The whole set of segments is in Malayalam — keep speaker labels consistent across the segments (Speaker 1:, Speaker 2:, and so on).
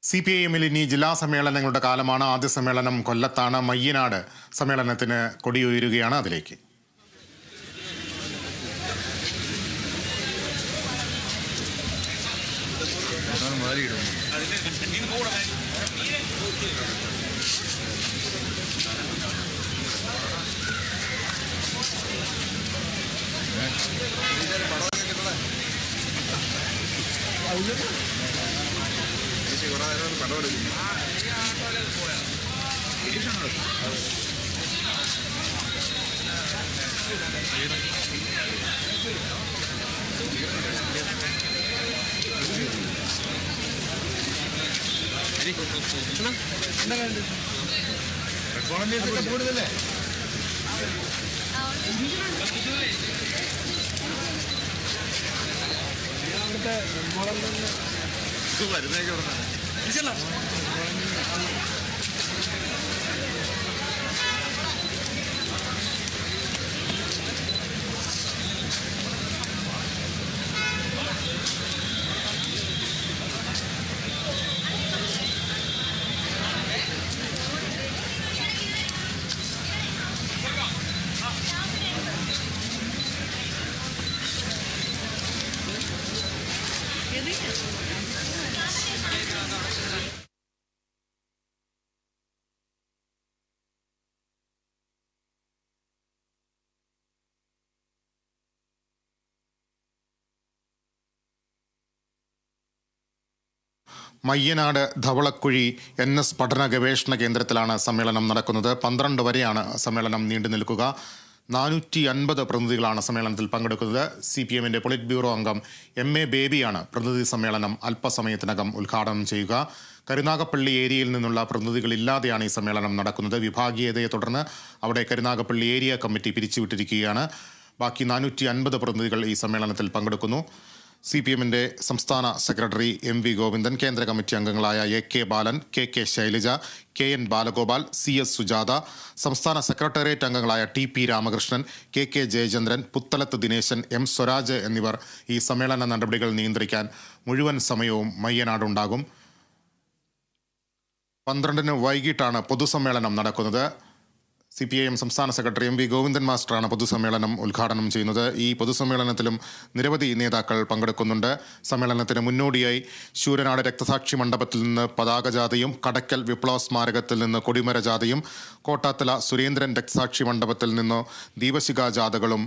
Speaker 1: CPIM-ൽ ഇനി ജില്ലാ സമ്മേളനങ്ങളുടെ കാലമാണ്. ആദ്യ സമ്മേളനം കൊല്ലത്താണ്. മയ്യനാട് സമ്മേളനത്തിന് കൊടിയുയരുകയാണ്. അതിലേക്ക് മയ്യനാട് ധവളക്കുഴി NS പഠന ഗവേഷണ കേന്ദ്രത്തിലാണ് സമ്മേളനം നടക്കുന്നത്. 12 വരെയാണ് സമ്മേളനം നീണ്ടു നിൽക്കുക. 450 പ്രതിനിധികളാണ് സമ്മേളനത്തിൽ പങ്കെടുക്കുന്നത്. CPM-ന്റെ പൊളിറ്റ് ബ്യൂറോ അംഗം MA ബേബിയാണ് പ്രതിനിധി സമ്മേളനം അല്പസമയത്തിനകം ഉദ്ഘാടനം ചെയ്യുക. കരുനാഗപ്പള്ളി ഏരിയയിൽ നിന്നുള്ള പ്രതിനിധികളില്ലാതെയാണ് ഈ സമ്മേളനം നടക്കുന്നത്. വിഭാഗീയതയെ തുടർന്ന് അവിടെ കരുനാഗപ്പള്ളി ഏരിയ കമ്മിറ്റി പിരിച്ചുവിട്ടിരിക്കുകയാണ്. ബാക്കി 450 പ്രതിനിധികൾ ഈ സമ്മേളനത്തിൽ പങ്കെടുക്കുന്നു. CPM-ന്റെ സംസ്ഥാന സെക്രട്ടറി MV ഗോവിന്ദൻ, കേന്ദ്ര കമ്മിറ്റി അംഗങ്ങളായ AK ബാലൻ, KK Shailaja, KN Balagopal, CS Sujatha, സംസ്ഥാന സെക്രട്ടേറിയറ്റ് അംഗങ്ങളായ TP Ramakrishnan, KK Jayachandran, Puthalath Dineshan, M Swaraj എന്നിവർ ഈ സമ്മേളന നടപടികൾ നിയന്ത്രിക്കാൻ മുഴുവൻ സമയവും മയ്യനാടുണ്ടാകും. 12-ന് വൈകിട്ടാണ് പൊതുസമ്മേളനം നടക്കുന്നത്. CPIM സംസ്ഥാന സെക്രട്ടറി MV ഗോവിന്ദൻ മാസ്റ്ററാണ് പൊതുസമ്മേളനം ഉദ്ഘാടനം ചെയ്യുന്നത്. ഈ പൊതുസമ്മേളനത്തിലും നിരവധി നേതാക്കൾ പങ്കെടുക്കുന്നുണ്ട്. സമ്മേളനത്തിന് മുന്നോടിയായി ശൂരനാട് രക്തസാക്ഷി മണ്ഡപത്തിൽ നിന്ന് പതാകജാഥയും, കടക്കൽ വിപ്ലവ സ്മാരകത്തിൽ നിന്ന് കൊടിമര ജാഥയും, കോട്ടാത്തല സുരേന്ദ്രൻ രക്തസാക്ഷി മണ്ഡപത്തിൽ നിന്ന് ദീപശിഖാ ജാഥകളും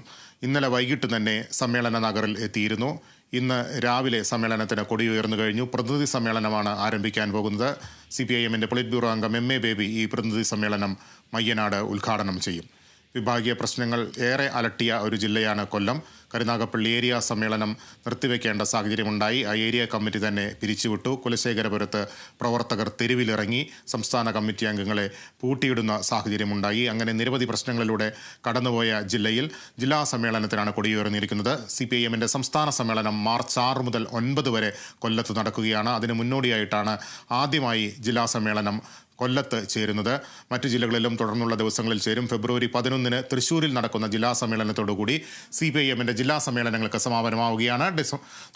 Speaker 1: ഇന്നലെ വൈകിട്ട് തന്നെ സമ്മേളന നഗറിൽ എത്തിയിരുന്നു. ഇന്ന് രാവിലെ സമ്മേളനത്തിന് കൊടിയുയർന്നു കഴിഞ്ഞു. പ്രതിനിധി സമ്മേളനമാണ് ആരംഭിക്കാൻ പോകുന്നത്. CPIM-ന്റെ പൊളിറ്റ് ബ്യൂറോ അംഗം MA ബേബി ഈ പ്രതിനിധി സമ്മേളനം മയ്യനാട് ഉദ്ഘാടനം ചെയ്യും. വിഭാഗീയ പ്രശ്നങ്ങൾ ഏറെ അലട്ടിയ ഒരു ജില്ലയാണ് കൊല്ലം. കരുനാഗപ്പള്ളി ഏരിയ സമ്മേളനം നിർത്തിവെക്കേണ്ട സാഹചര്യമുണ്ടായി. ആ ഏരിയ കമ്മിറ്റി തന്നെ പിരിച്ചുവിട്ടു. കുലശേഖരപുരത്ത് പ്രവർത്തകർ തെരുവിലിറങ്ങി സംസ്ഥാന കമ്മിറ്റി അംഗങ്ങളെ പൂട്ടിയിടുന്ന സാഹചര്യമുണ്ടായി. അങ്ങനെ നിരവധി പ്രശ്നങ്ങളിലൂടെ കടന്നുപോയ ജില്ലയിൽ ജില്ലാ സമ്മേളനത്തിനാണ് കൊടിയുയർന്നിരിക്കുന്നത്. CPIM-ന്റെ സംസ്ഥാന സമ്മേളനം മാർച്ച് 6 മുതൽ 9 വരെ കൊല്ലത്ത് നടക്കുകയാണ്. അതിന് മുന്നോടിയായിട്ടാണ് ആദ്യമായി ജില്ലാ സമ്മേളനം കൊല്ലത്ത് ചേരുന്നത്. മറ്റു ജില്ലകളിലും തുടർന്നുള്ള ദിവസങ്ങളിൽ ചേരും. ഫെബ്രുവരി 11-ന് തൃശ്ശൂരിൽ നടക്കുന്ന ജില്ലാ സമ്മേളനത്തോടുകൂടി CPIM-ന്റെ ജില്ലാ സമ്മേളനങ്ങൾക്ക് സമാപനമാവുകയാണ്.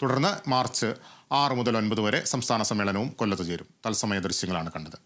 Speaker 1: തുടർന്ന് മാർച്ച് 6 മുതൽ 9 വരെ സംസ്ഥാന സമ്മേളനവും കൊല്ലത്ത് ചേരും. തത്സമയ ദൃശ്യങ്ങളാണ് കണ്ടത്.